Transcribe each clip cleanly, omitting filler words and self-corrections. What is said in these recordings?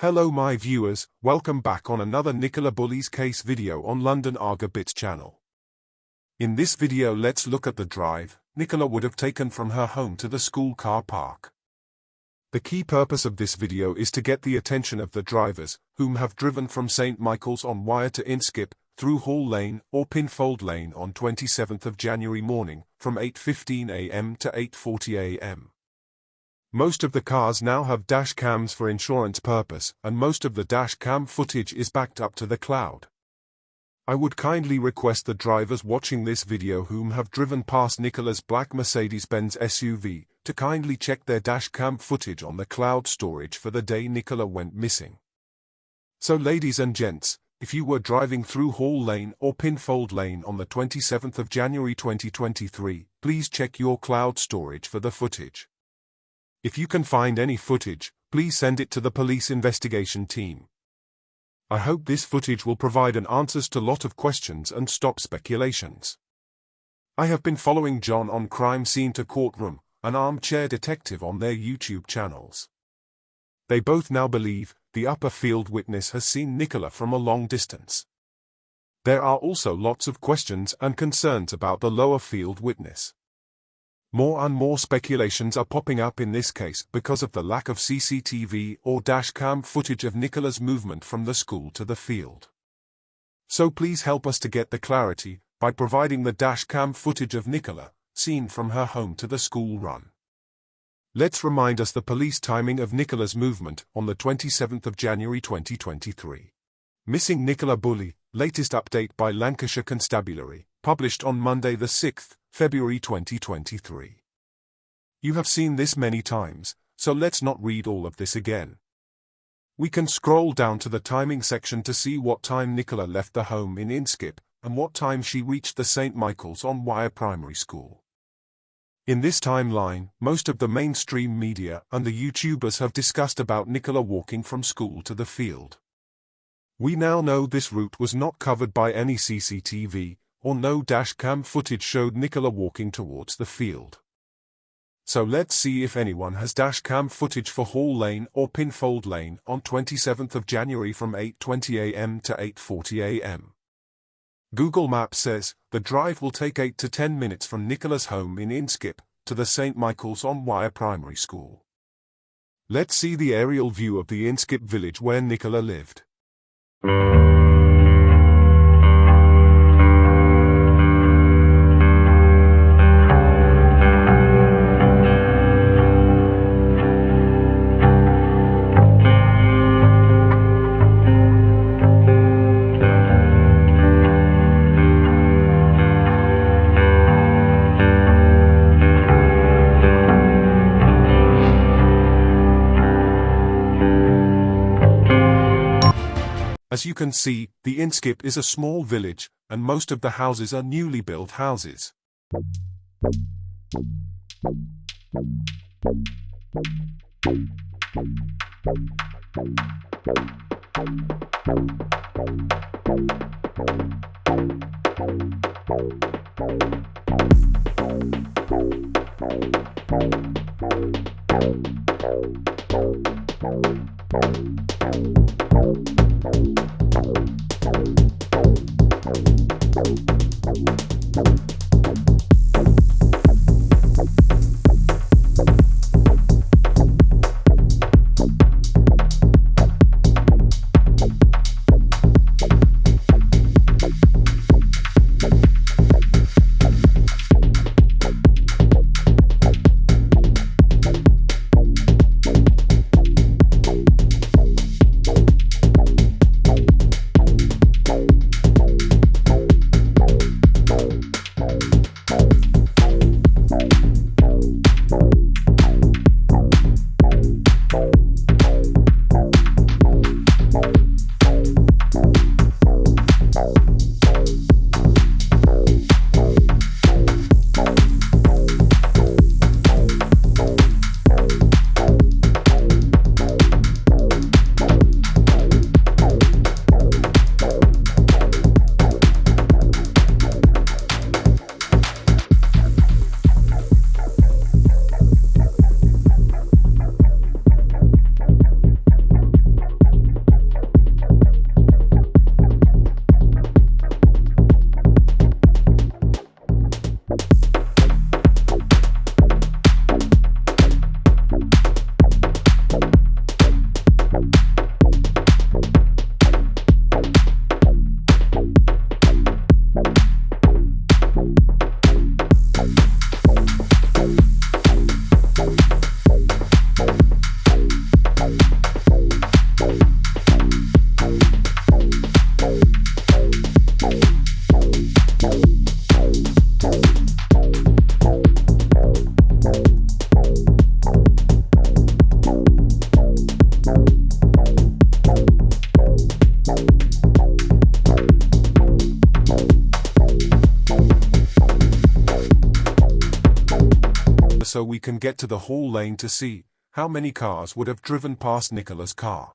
Hello my viewers, welcome back on another Nicola Bulley's case video on London Aaga Bits Channel. In this video let's look at the drive Nicola would have taken from her home to the school car park. The key purpose of this video is to get the attention of the drivers, whom have driven from St Michael's on Wire to Inskip, through Hall Lane or Pinfold Lane on 27th of January morning, from 8:15 am to 8:40 am. Most of the cars now have dash cams for insurance purpose, and most of the dash cam footage is backed up to the cloud. I would kindly request the drivers watching this video whom have driven past Nicola's black Mercedes-Benz SUV, to kindly check their dash cam footage on the cloud storage for the day Nicola went missing. So ladies and gents, if you were driving through Hall Lane or Pinfold Lane on the 27th of January 2023, please check your cloud storage for the footage. If you can find any footage, please send it to the police investigation team. I hope this footage will provide an answers to lot of questions and stop speculations. I have been following John on Crime Scene to Courtroom, an armchair detective on their YouTube channels. They both now believe the upper field witness has seen Nicola from a long distance. There are also lots of questions and concerns about the lower field witness. More and more speculations are popping up in this case because of the lack of CCTV or dashcam footage of Nicola's movement from the school to the field. So please help us to get the clarity by providing the dashcam footage of Nicola, seen from her home to the school run. Let's remind us the police timing of Nicola's movement on the 27th of January 2023. Missing Nicola Bulley, latest update by Lancashire Constabulary, published on Monday the 6th, February 2023. You have seen this many times, so let's not read all of this again. We can scroll down to the timing section to see what time Nicola left the home in Inskip, and what time she reached the St Michael's on Wire Primary School. In this timeline, most of the mainstream media and the YouTubers have discussed about Nicola walking from school to the field. We now know this route was not covered by any CCTV, or no dashcam footage showed Nicola walking towards the field. So let's see if anyone has dashcam footage for Hall Lane or Pinfold Lane on 27th of January from 8:20 am to 8:40 am. Google Maps says the drive will take 8 to 10 minutes from Nicola's home in Inskip to the St Michael's on Wire Primary School. Let's see the aerial view of the Inskip village where Nicola lived. As you can see, the Inskip is a small village, and most of the houses are newly built houses. So we can get to the Hall Lane to see how many cars would have driven past Nicola's car.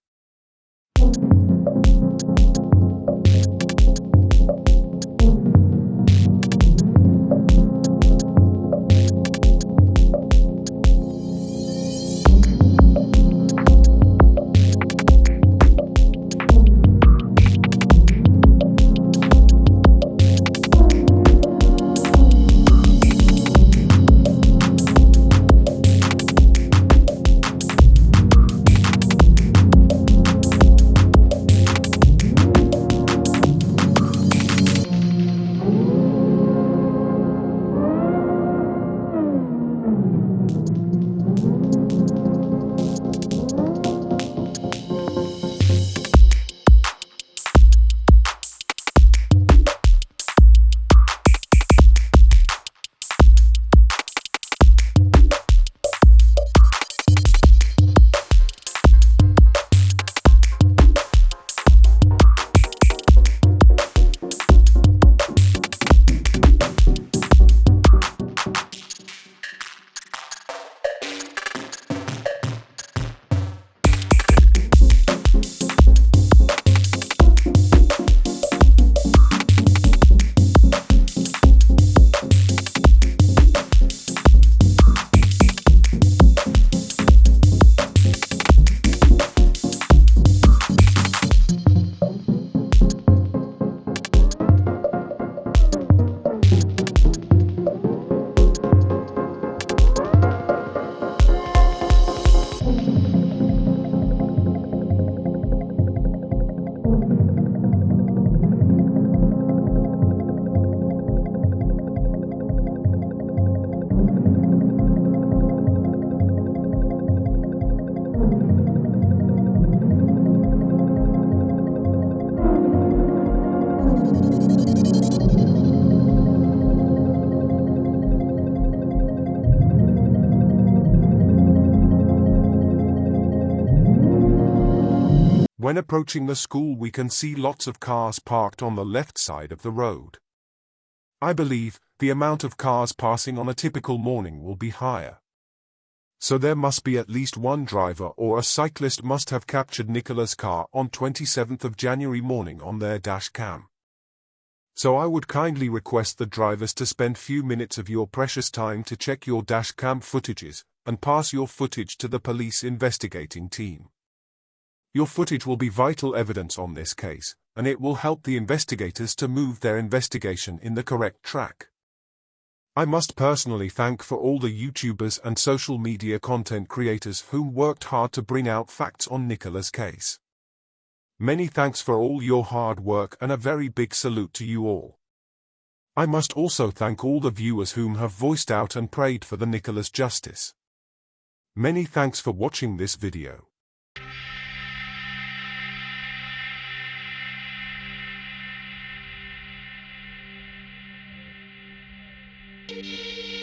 When approaching the school, we can see lots of cars parked on the left side of the road. I believe the amount of cars passing on a typical morning will be higher. So there must be at least one driver or a cyclist must have captured Nicola's car on 27th of January morning on their dash cam. So I would kindly request the drivers to spend few minutes of your precious time to check your dash cam footages and pass your footage to the police investigating team. Your footage will be vital evidence on this case, and it will help the investigators to move their investigation in the correct track. I must personally thank for all the YouTubers and social media content creators who worked hard to bring out facts on Nicola's case. Many thanks for all your hard work and a very big salute to you all. I must also thank all the viewers whom have voiced out and prayed for the Nicola's justice. Many thanks for watching this video. You